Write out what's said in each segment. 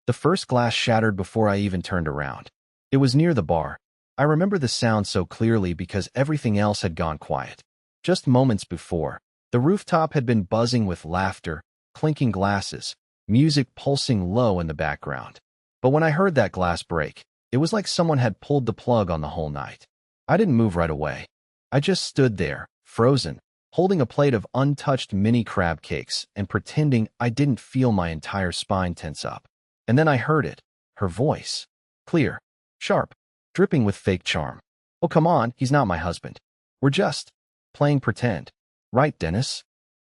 The first glass shattered before I even turned around. It was near the bar. I remember the sound so clearly because everything else had gone quiet. Just moments before, the rooftop had been buzzing with laughter, clinking glasses, music pulsing low in the background. But when I heard that glass break, it was like someone had pulled the plug on the whole night. I didn't move right away. I just stood there, frozen, holding a plate of untouched mini crab cakes and pretending I didn't feel my entire spine tense up. And then I heard it, her voice. Clear, sharp, dripping with fake charm. "Oh, come on, he's not my husband. We're just playing pretend. Right, Dennis?"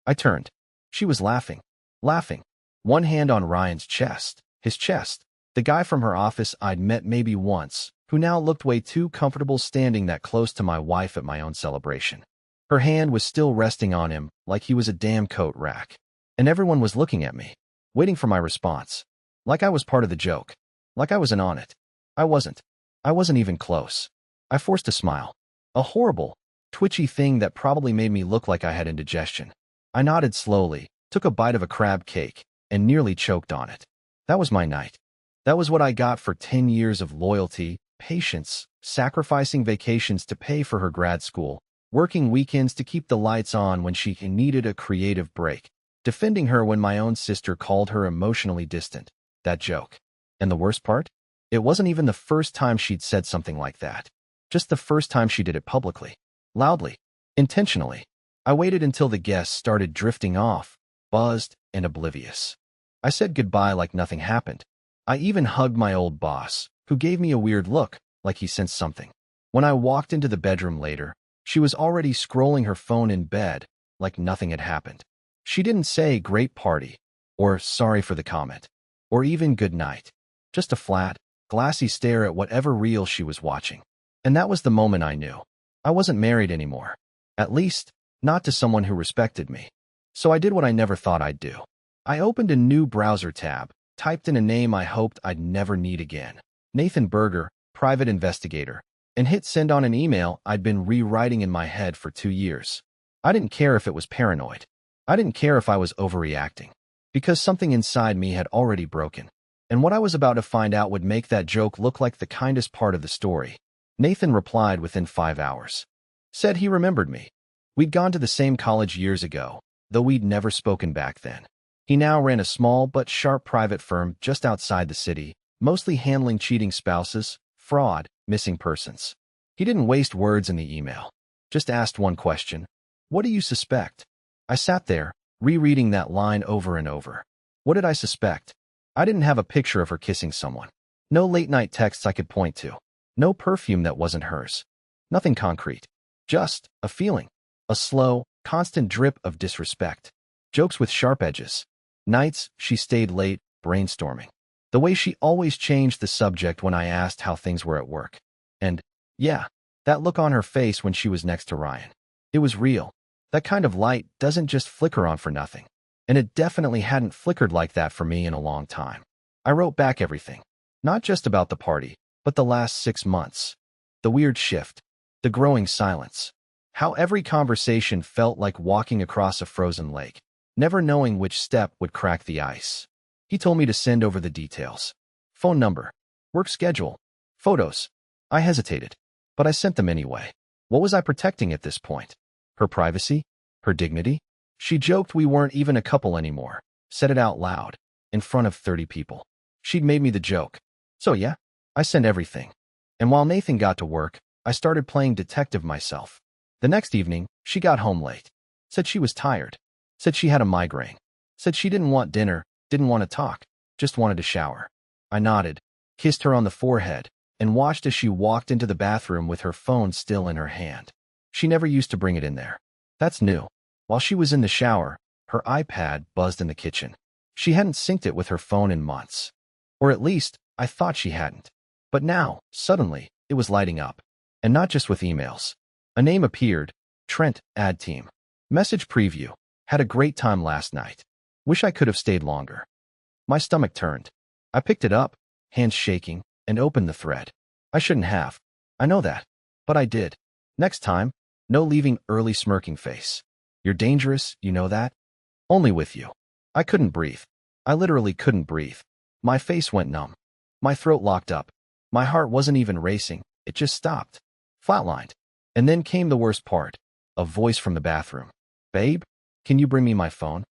I turned. She was laughing. Laughing. One hand on Ryan's chest. His chest. The guy from her office I'd met maybe once, who now looked way too comfortable standing that close to my wife at my own celebration. Her hand was still resting on him like he was a damn coat rack. And everyone was looking at me, waiting for my response. Like I was part of the joke. Like I was in on it. I wasn't. I wasn't even close. I forced a smile. A horrible, twitchy thing that probably made me look like I had indigestion. I nodded slowly, took a bite of a crab cake, and nearly choked on it. That was my night. That was what I got for 10 years of loyalty, patience, sacrificing vacations to pay for her grad school, working weekends to keep the lights on when she needed a creative break, defending her when my own sister called her emotionally distant. That joke. And the worst part? It wasn't even the first time she'd said something like that. Just the first time she did it publicly. Loudly. Intentionally. I waited until the guests started drifting off, buzzed and oblivious. I said goodbye like nothing happened. I even hugged my old boss, who gave me a weird look, like he sensed something. When I walked into the bedroom later, she was already scrolling her phone in bed, like nothing had happened. She didn't say great party, or sorry for the comment, or even good night. Just a flat, glassy stare at whatever reel she was watching. And that was the moment I knew. I wasn't married anymore. At least, not to someone who respected me. So I did what I never thought I'd do. I opened a new browser tab, typed in a name I hoped I'd never need again, Nathan Berger, private investigator, and hit send on an email I'd been rewriting in my head for 2 years. I didn't care if it was paranoid. I didn't care if I was overreacting, because something inside me had already broken. And what I was about to find out would make that joke look like the kindest part of the story. Nathan replied within 5 hours. Said he remembered me. We'd gone to the same college years ago, though we'd never spoken back then. He now ran a small but sharp private firm just outside the city, mostly handling cheating spouses, fraud, missing persons. He didn't waste words in the email. Just asked one question. "What do you suspect?" I sat there, rereading that line over and over. What did I suspect? I didn't have a picture of her kissing someone. No late-night texts I could point to. No perfume that wasn't hers. Nothing concrete. Just a feeling. A slow, constant drip of disrespect. Jokes with sharp edges. Nights she stayed late, brainstorming. The way she always changed the subject when I asked how things were at work. And, yeah, that look on her face when she was next to Ryan. It was real. That kind of light doesn't just flicker on for nothing. And it definitely hadn't flickered like that for me in a long time. I wrote back everything. Not just about the party, but the last 6 months. The weird shift. The growing silence. How every conversation felt like walking across a frozen lake, never knowing which step would crack the ice. He told me to send over the details. Phone number. Work schedule. Photos. I hesitated, but I sent them anyway. What was I protecting at this point? Her privacy? Her dignity? She joked we weren't even a couple anymore. Said it out loud, in front of 30 people. She'd made me the joke. So yeah, I sent everything. And while Nathan got to work, I started playing detective myself. The next evening, she got home late. Said she was tired. Said she had a migraine. Said she didn't want dinner, didn't want to talk, just wanted to shower. I nodded, kissed her on the forehead, and watched as she walked into the bathroom with her phone still in her hand. She never used to bring it in there. That's new. While she was in the shower, her iPad buzzed in the kitchen. She hadn't synced it with her phone in months. Or at least, I thought she hadn't. But now, suddenly, it was lighting up. And not just with emails. A name appeared. Trent, ad team. Message preview. Had a great time last night. Wish I could have stayed longer. My stomach turned. I picked it up, hands shaking, and opened the thread. I shouldn't have. I know that. But I did. Next time, no leaving early smirking face. You're dangerous, you know that? Only with you. I couldn't breathe. I literally couldn't breathe. My face went numb. My throat locked up. My heart wasn't even racing. It just stopped. Flatlined. And then came the worst part. A voice from the bathroom. Babe, can you bring me my phone?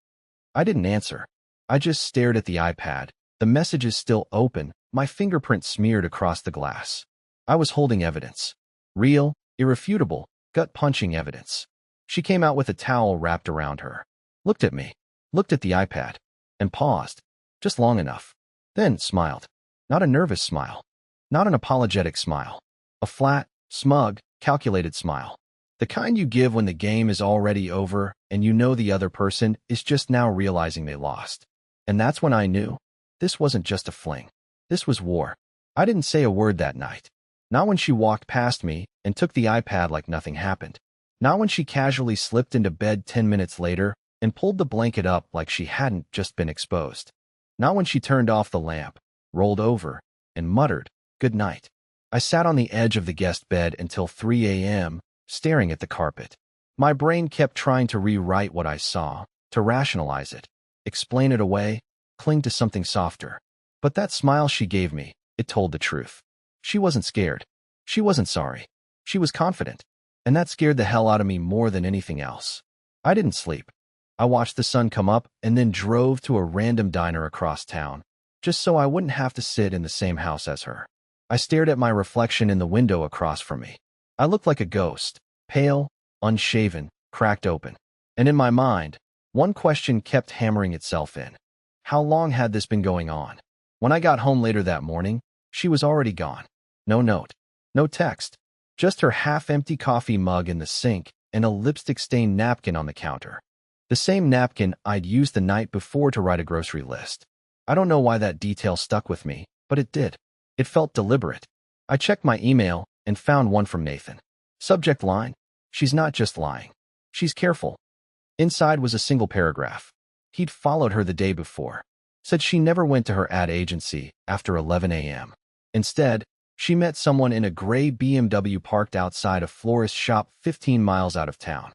I didn't answer. I just stared at the iPad. The messages still open, my fingerprint smeared across the glass. I was holding evidence. Real, irrefutable, gut-punching evidence. She came out with a towel wrapped around her. Looked at me. Looked at the iPad. And paused. Just long enough. Then smiled. Not a nervous smile. Not an apologetic smile. A flat, smug, calculated smile. The kind you give when the game is already over and you know the other person is just now realizing they lost. And that's when I knew. This wasn't just a fling. This was war. I didn't say a word that night. Not when she walked past me and took the iPad like nothing happened. Not when she casually slipped into bed 10 minutes later and pulled the blanket up like she hadn't just been exposed. Not when she turned off the lamp, rolled over, and muttered, "Good night." I sat on the edge of the guest bed until 3 a.m., staring at the carpet. My brain kept trying to rewrite what I saw, to rationalize it, explain it away, cling to something softer. But that smile she gave me, it told the truth. She wasn't scared. She wasn't sorry. She was confident. And that scared the hell out of me more than anything else. I didn't sleep. I watched the sun come up and then drove to a random diner across town, just so I wouldn't have to sit in the same house as her. I stared at my reflection in the window across from me. I looked like a ghost, pale, unshaven, cracked open. And in my mind, one question kept hammering itself in. How long had this been going on? When I got home later that morning, she was already gone. No note. No text. Just her half-empty coffee mug in the sink and a lipstick-stained napkin on the counter. The same napkin I'd used the night before to write a grocery list. I don't know why that detail stuck with me, but it did. It felt deliberate. I checked my email and found one from Nathan. Subject line, "She's not just lying. She's careful." Inside was a single paragraph. He'd followed her the day before. Said she never went to her ad agency after 11 a.m. Instead, she met someone in a gray BMW parked outside a florist shop 15 miles out of town.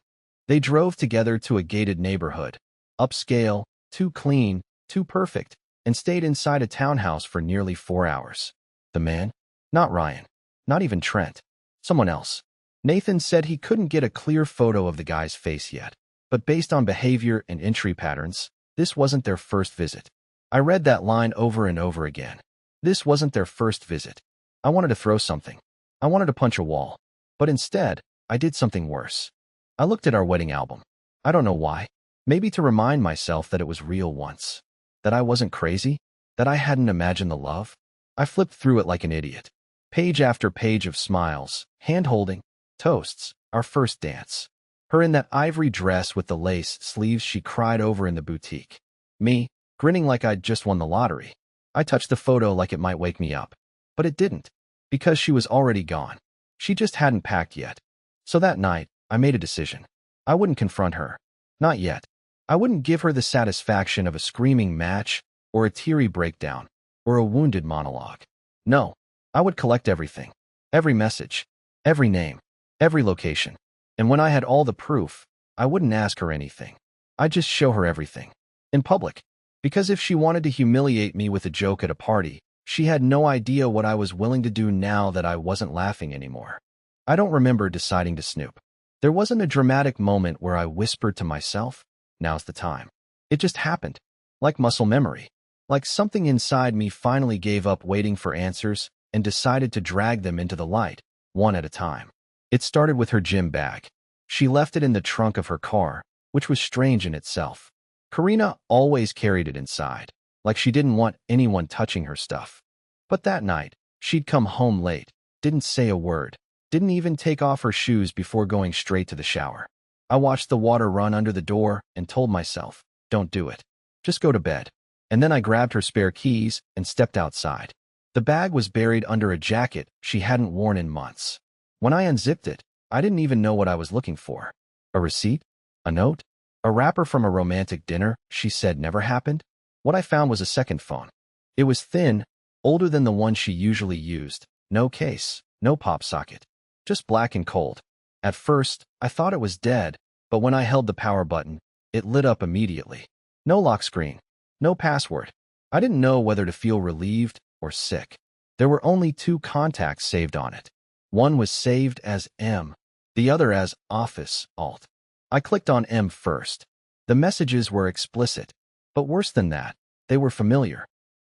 They drove together to a gated neighborhood. Upscale, too clean, too perfect, and stayed inside a townhouse for nearly 4 hours. The man? Not Ryan. Not even Trent. Someone else. Nathan said he couldn't get a clear photo of the guy's face yet, but based on behavior and entry patterns, this wasn't their first visit. I read that line over and over again. This wasn't their first visit. I wanted to throw something. I wanted to punch a wall. But instead, I did something worse. I looked at our wedding album. I don't know why. Maybe to remind myself that it was real once. That I wasn't crazy. That I hadn't imagined the love. I flipped through it like an idiot. Page after page of smiles, hand-holding, toasts, our first dance. Her in that ivory dress with the lace sleeves she cried over in the boutique. Me, grinning like I'd just won the lottery. I touched the photo like it might wake me up. But it didn't, because she was already gone. She just hadn't packed yet. So that night, I made a decision. I wouldn't confront her. Not yet. I wouldn't give her the satisfaction of a screaming match, or a teary breakdown, or a wounded monologue. No, I would collect everything. Every message. Every name. Every location. And when I had all the proof, I wouldn't ask her anything. I'd just show her everything. In public. Because if she wanted to humiliate me with a joke at a party, she had no idea what I was willing to do now that I wasn't laughing anymore. I don't remember deciding to snoop. There wasn't a dramatic moment where I whispered to myself, "Now's the time." It just happened. Like muscle memory. Like something inside me finally gave up waiting for answers and decided to drag them into the light, one at a time. It started with her gym bag. She left it in the trunk of her car, which was strange in itself. Karina always carried it inside, like she didn't want anyone touching her stuff. But that night, she'd come home late, didn't say a word, didn't even take off her shoes before going straight to the shower. I watched the water run under the door and told myself, don't do it. Just go to bed. And then I grabbed her spare keys and stepped outside. The bag was buried under a jacket she hadn't worn in months. When I unzipped it, I didn't even know what I was looking for. A receipt? A note? A wrapper from a romantic dinner she said never happened? What I found was a second phone. It was thin, older than the one she usually used. No case, no pop socket. Just black and cold. At first, I thought it was dead, but when I held the power button, it lit up immediately. No lock screen. No password. I didn't know whether to feel relieved or sick. There were only 2 contacts saved on it. One was saved as M, the other as Office Alt. I clicked on M first. The messages were explicit, but worse than that, they were familiar.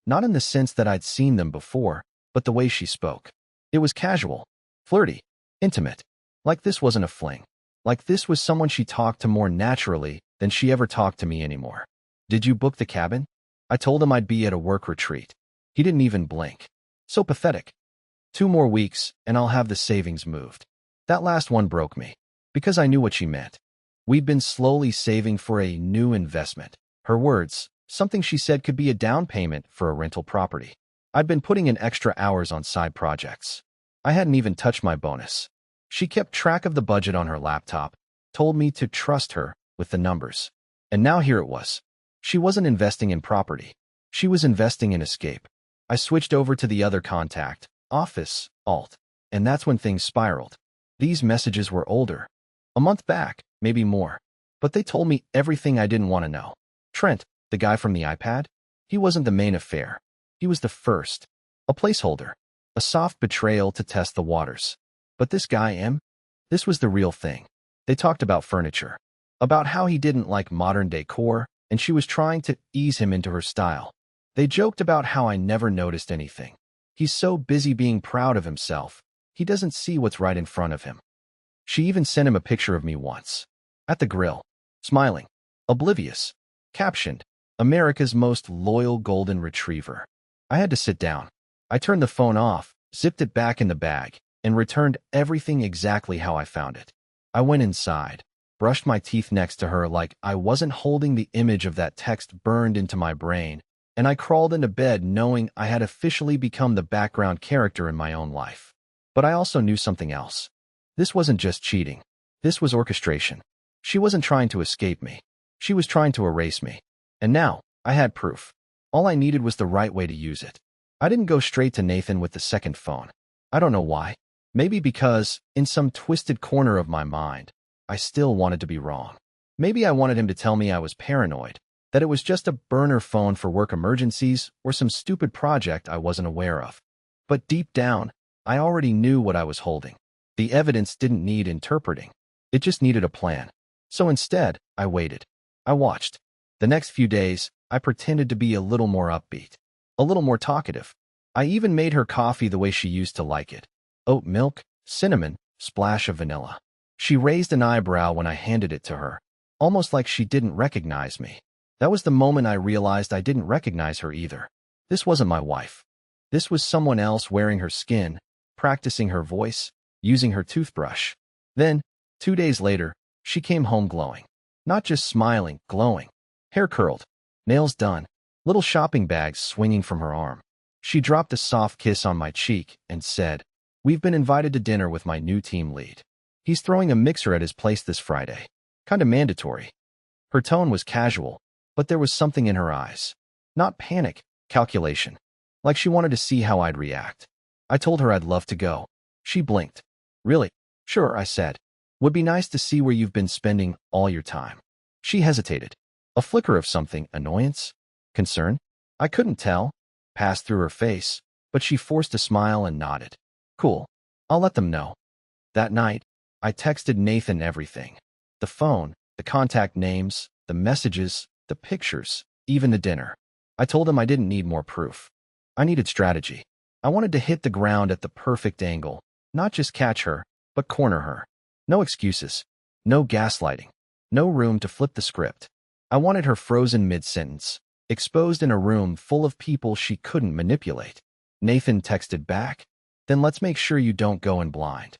Not in the sense that I'd seen them before, but the way she spoke. It was casual, flirty, intimate. Like this wasn't a fling. Like this was someone she talked to more naturally than she ever talked to me anymore. "Did you book the cabin?" I told him I'd be at a work retreat. He didn't even blink. So pathetic. 2 more weeks, and I'll have the savings moved. That last one broke me, because I knew what she meant. We'd been slowly saving for a new investment. Her words, something she said could be a down payment for a rental property. I'd been putting in extra hours on side projects. I hadn't even touched my bonus. She kept track of the budget on her laptop, told me to trust her with the numbers. And now here it was. She wasn't investing in property. She was investing in escape. I switched over to the other contact, Office Alt, and that's when things spiraled. These messages were older. A month back, maybe more. But they told me everything I didn't want to know. Trent, the guy from the iPad, he wasn't the main affair. He was the first. A placeholder. A soft betrayal to test the waters. But this guy, M, this was the real thing. They talked about furniture. About how he didn't like modern decor, and she was trying to ease him into her style. They joked about how I never noticed anything. He's so busy being proud of himself, he doesn't see what's right in front of him. She even sent him a picture of me once. At the grill. Smiling. Oblivious. Captioned, "America's most loyal golden retriever." I had to sit down. I turned the phone off, zipped it back in the bag, and returned everything exactly how I found it. I went inside, brushed my teeth next to her like I wasn't holding the image of that text burned into my brain, and I crawled into bed knowing I had officially become the background character in my own life. But I also knew something else. This wasn't just cheating. This was orchestration. She wasn't trying to escape me. She was trying to erase me. And now, I had proof. All I needed was the right way to use it. I didn't go straight to Nathan with the second phone. I don't know why. Maybe because, in some twisted corner of my mind, I still wanted to be wrong. Maybe I wanted him to tell me I was paranoid, that it was just a burner phone for work emergencies or some stupid project I wasn't aware of. But deep down, I already knew what I was holding. The evidence didn't need interpreting. It just needed a plan. So instead, I waited. I watched. The next few days, I pretended to be a little more upbeat, a little more talkative. I even made her coffee the way she used to like it. Oat milk, cinnamon, splash of vanilla. She raised an eyebrow when I handed it to her, almost like she didn't recognize me. That was the moment I realized I didn't recognize her either. This wasn't my wife. This was someone else wearing her skin, practicing her voice, using her toothbrush. Then, 2 days later, she came home glowing. Not just smiling, glowing. Hair curled, nails done, little shopping bags swinging from her arm. She dropped a soft kiss on my cheek and said, "We've been invited to dinner with my new team lead. He's throwing a mixer at his place this Friday. Kinda mandatory." Her tone was casual, but there was something in her eyes. Not panic, calculation. Like she wanted to see how I'd react. I told her I'd love to go. She blinked. "Really?" "Sure," I said. "Would be nice to see where you've been spending all your time." She hesitated. A flicker of something, annoyance? Concern? I couldn't tell. Passed through her face, but she forced a smile and nodded. "Cool. I'll let them know." That night, I texted Nathan everything. The phone, the contact names, the messages, the pictures, even the dinner. I told him I didn't need more proof. I needed strategy. I wanted to hit the ground at the perfect angle, not just catch her, but corner her. No excuses. No gaslighting. No room to flip the script. I wanted her frozen mid-sentence, exposed in a room full of people she couldn't manipulate. Nathan texted back, "Then let's make sure you don't go in blind."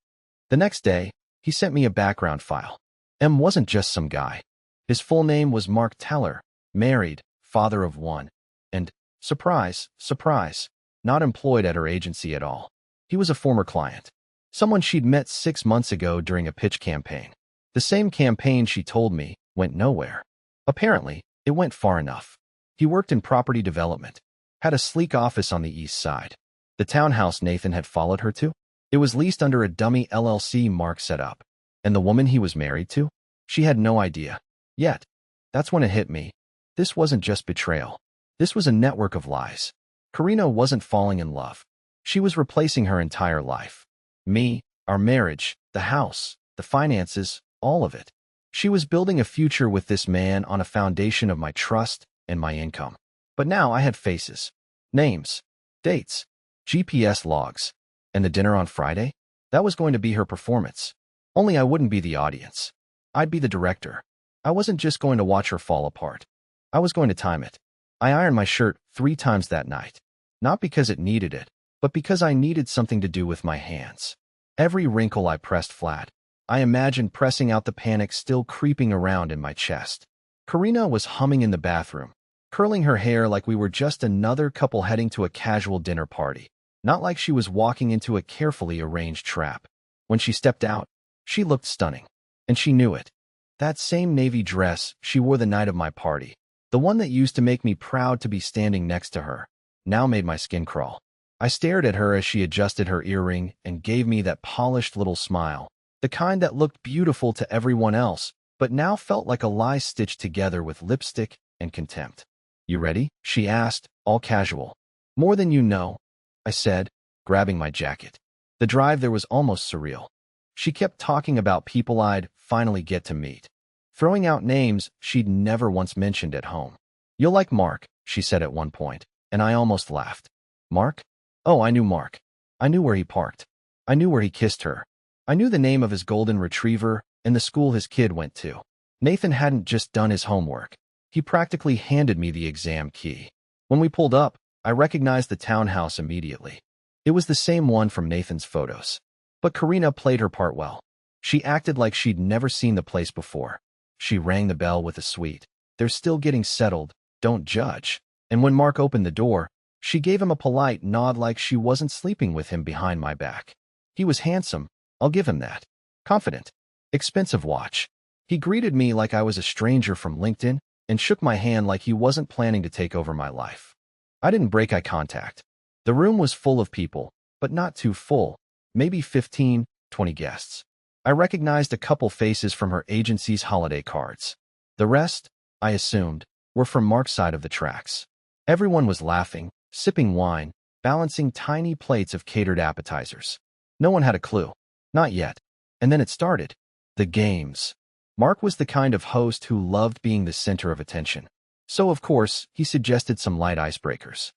The next day, he sent me a background file. M wasn't just some guy. His full name was Mark Teller, married, father of one, and, surprise, surprise, not employed at her agency at all. He was a former client. Someone she'd met 6 months ago during a pitch campaign. The same campaign, she told me, went nowhere. Apparently, it went far enough. He worked in property development, had a sleek office on the east side. The townhouse Nathan had followed her to? It was leased under a dummy LLC Mark set up. And the woman he was married to? She had no idea. Yet, that's when it hit me. This wasn't just betrayal. This was a network of lies. Karina wasn't falling in love. She was replacing her entire life. Me, our marriage, the house, the finances, all of it. She was building a future with this man on a foundation of my trust and my income. But now I had faces, names, dates, GPS logs, and the dinner on Friday? That was going to be her performance. Only I wouldn't be the audience. I'd be the director. I wasn't just going to watch her fall apart. I was going to time it. I ironed my shirt 3 times that night. Not because it needed it, but because I needed something to do with my hands. Every wrinkle I pressed flat. I imagined pressing out the panic still creeping around in my chest. Karina was humming in the bathroom, curling her hair like we were just another couple heading to a casual dinner party, not like she was walking into a carefully arranged trap. When she stepped out, she looked stunning, and she knew it. That same navy dress she wore the night of my party, the one that used to make me proud to be standing next to her, now made my skin crawl. I stared at her as she adjusted her earring and gave me that polished little smile, the kind that looked beautiful to everyone else, but now felt like a lie stitched together with lipstick and contempt. "You ready?" she asked, all casual. "More than you know," I said, grabbing my jacket. The drive there was almost surreal. She kept talking about people I'd finally get to meet, throwing out names she'd never once mentioned at home. "You'll like Mark," she said at one point, and I almost laughed. Mark? Oh, I knew Mark. I knew where he parked. I knew where he kissed her. I knew the name of his golden retriever and the school his kid went to. Nathan hadn't just done his homework. He practically handed me the exam key. When we pulled up, I recognized the townhouse immediately. It was the same one from Nathan's photos. But Karina played her part well. She acted like she'd never seen the place before. She rang the bell with a sweet, "They're still getting settled, don't judge." And when Mark opened the door, she gave him a polite nod like she wasn't sleeping with him behind my back. He was handsome, I'll give him that. Confident. Expensive watch. He greeted me like I was a stranger from LinkedIn and shook my hand like he wasn't planning to take over my life. I didn't break eye contact. The room was full of people, but not too full. Maybe 15, 20 guests. I recognized a couple faces from her agency's holiday cards. The rest, I assumed, were from Mark's side of the tracks. Everyone was laughing, sipping wine, balancing tiny plates of catered appetizers. No one had a clue. Not yet. And then it started. The games. Mark was the kind of host who loved being the center of attention. So, of course, he suggested some light icebreakers.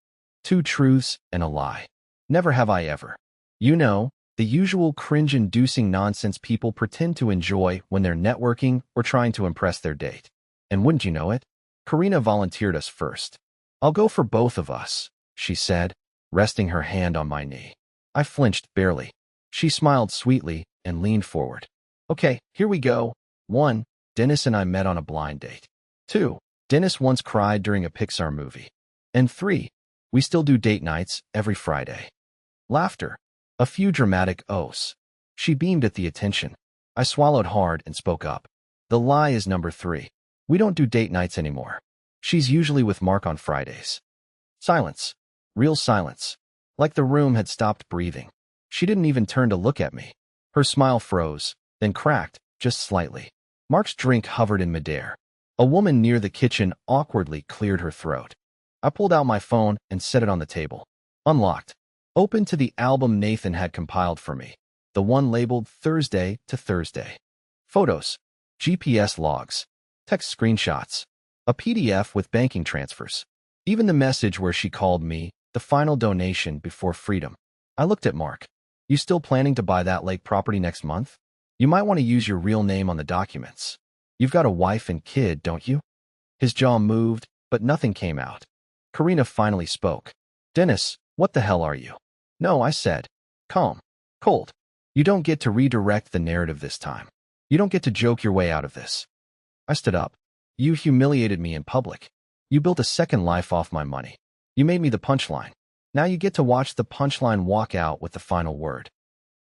2 truths and a lie. Never have I ever. You know, the usual cringe-inducing nonsense people pretend to enjoy when they're networking or trying to impress their date. And wouldn't you know it, Karina volunteered us first. "I'll go for both of us," she said, resting her hand on my knee. I flinched barely. She smiled sweetly and leaned forward. "Okay, here we go. 1. Dennis and I met on a blind date. 2. Dennis once cried during a Pixar movie. And 3. We still do date nights every Friday." Laughter. A few dramatic oaths. She beamed at the attention. I swallowed hard and spoke up. "The lie is number 3. We don't do date nights anymore. She's usually with Mark on Fridays." Silence. Real silence. Like the room had stopped breathing. She didn't even turn to look at me. Her smile froze, then cracked, just slightly. Mark's drink hovered in midair. A woman near the kitchen awkwardly cleared her throat. I pulled out my phone and set it on the table. Unlocked. Open to the album Nathan had compiled for me. The one labeled Thursday to Thursday. Photos. GPS logs. Text screenshots. A PDF with banking transfers. Even the message where she called me the final donation before freedom. I looked at Mark. "You still planning to buy that lake property next month? You might want to use your real name on the documents. You've got a wife and kid, don't you?" His jaw moved, but nothing came out. Karina finally spoke. "Dennis, what the hell are you?" "No," I said. Calm. Cold. "You don't get to redirect the narrative this time. You don't get to joke your way out of this." I stood up. "You humiliated me in public. You built a second life off my money. You made me the punchline. Now you get to watch the punchline walk out with the final word."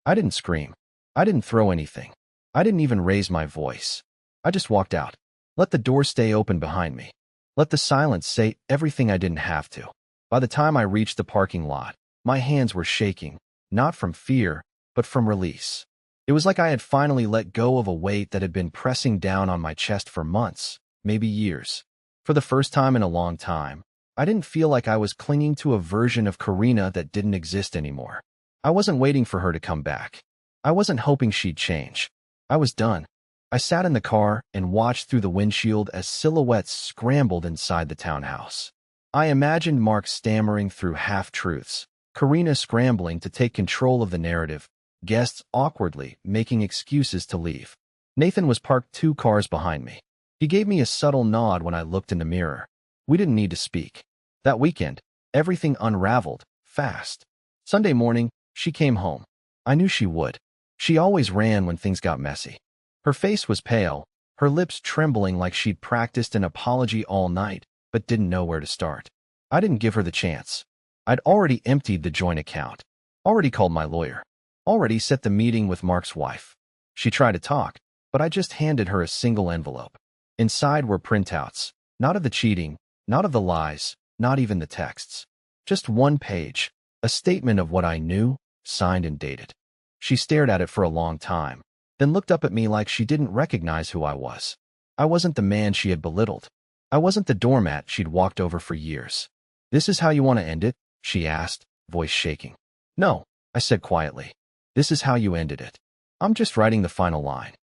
I didn't scream. I didn't throw anything. I didn't even raise my voice. I just walked out. Let the door stay open behind me. Let the silence say everything I didn't have to. By the time I reached the parking lot, my hands were shaking, not from fear, but from release. It was like I had finally let go of a weight that had been pressing down on my chest for months, maybe years. For the first time in a long time, I didn't feel like I was clinging to a version of Karina that didn't exist anymore. I wasn't waiting for her to come back. I wasn't hoping she'd change. I was done. I sat in the car and watched through the windshield as silhouettes scrambled inside the townhouse. I imagined Mark stammering through half-truths, Karina scrambling to take control of the narrative, guests awkwardly making excuses to leave. Nathan was parked 2 cars behind me. He gave me a subtle nod when I looked in the mirror. We didn't need to speak. That weekend, everything unraveled, fast. Sunday morning, she came home. I knew she would. She always ran when things got messy. Her face was pale, her lips trembling like she'd practiced an apology all night, but didn't know where to start. I didn't give her the chance. I'd already emptied the joint account, already called my lawyer, already set the meeting with Mark's wife. She tried to talk, but I just handed her a single envelope. Inside were printouts, not of the cheating, not of the lies, not even the texts. Just 1 page, a statement of what I knew, signed and dated. She stared at it for a long time, then looked up at me like she didn't recognize who I was. I wasn't the man she had belittled. I wasn't the doormat she'd walked over for years. "This is how you want to end it?" she asked, voice shaking. "No," I said quietly. "This is how you ended it. I'm just writing the final line."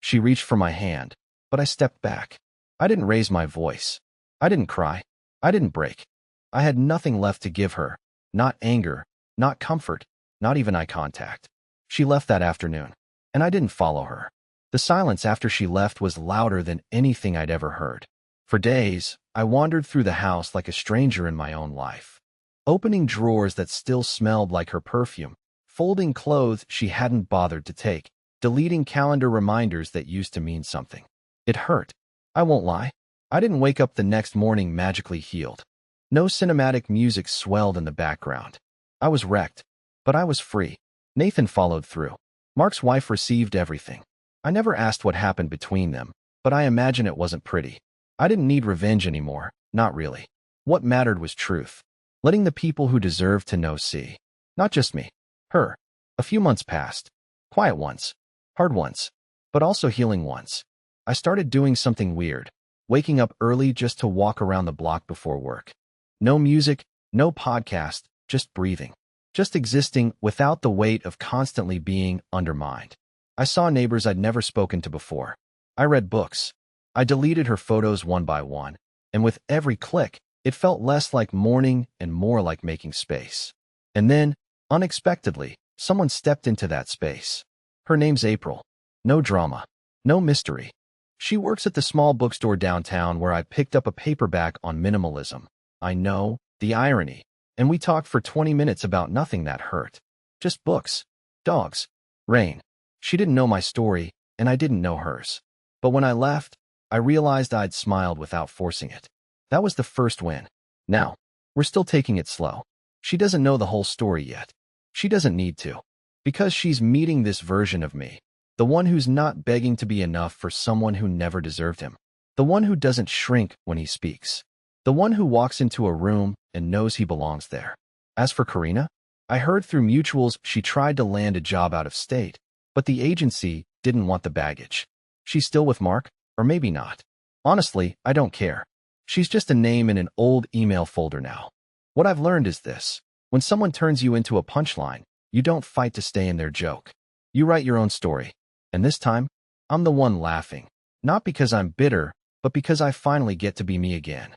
She reached for my hand, but I stepped back. I didn't raise my voice. I didn't cry. I didn't break. I had nothing left to give her, not anger, not comfort, not even eye contact. She left that afternoon, and I didn't follow her. The silence after she left was louder than anything I'd ever heard. For days, I wandered through the house like a stranger in my own life, opening drawers that still smelled like her perfume, folding clothes she hadn't bothered to take, deleting calendar reminders that used to mean something. It hurt. I won't lie. I didn't wake up the next morning magically healed. No cinematic music swelled in the background. I was wrecked, but I was free. Nathan followed through. Mark's wife received everything. I never asked what happened between them, but I imagine it wasn't pretty. I didn't need revenge anymore, not really. What mattered was truth. Letting the people who deserved to know see. Not just me. Her. A few months passed. Quiet ones. Hard ones. But also healing ones. I started doing something weird. Waking up early just to walk around the block before work. No music, no podcast, just breathing. Just existing without the weight of constantly being undermined. I saw neighbors I'd never spoken to before. I read books. I deleted her photos one by one, and with every click, it felt less like mourning and more like making space. And then, unexpectedly, someone stepped into that space. Her name's April. No drama. No mystery. She works at the small bookstore downtown where I picked up a paperback on minimalism. I know, the irony. And we talked for 20 minutes about nothing that hurt. Just books, dogs, rain. She didn't know my story, and I didn't know hers. But when I left, I realized I'd smiled without forcing it. That was the first win. Now, we're still taking it slow. She doesn't know the whole story yet. She doesn't need to. Because she's meeting this version of me. The one who's not begging to be enough for someone who never deserved him. The one who doesn't shrink when he speaks. The one who walks into a room and knows he belongs there. As for Karina, I heard through mutuals she tried to land a job out of state, but the agency didn't want the baggage. She's still with Mark, or maybe not. Honestly, I don't care. She's just a name in an old email folder now. What I've learned is this. When someone turns you into a punchline, you don't fight to stay in their joke. You write your own story. And this time, I'm the one laughing. Not because I'm bitter, but because I finally get to be me again.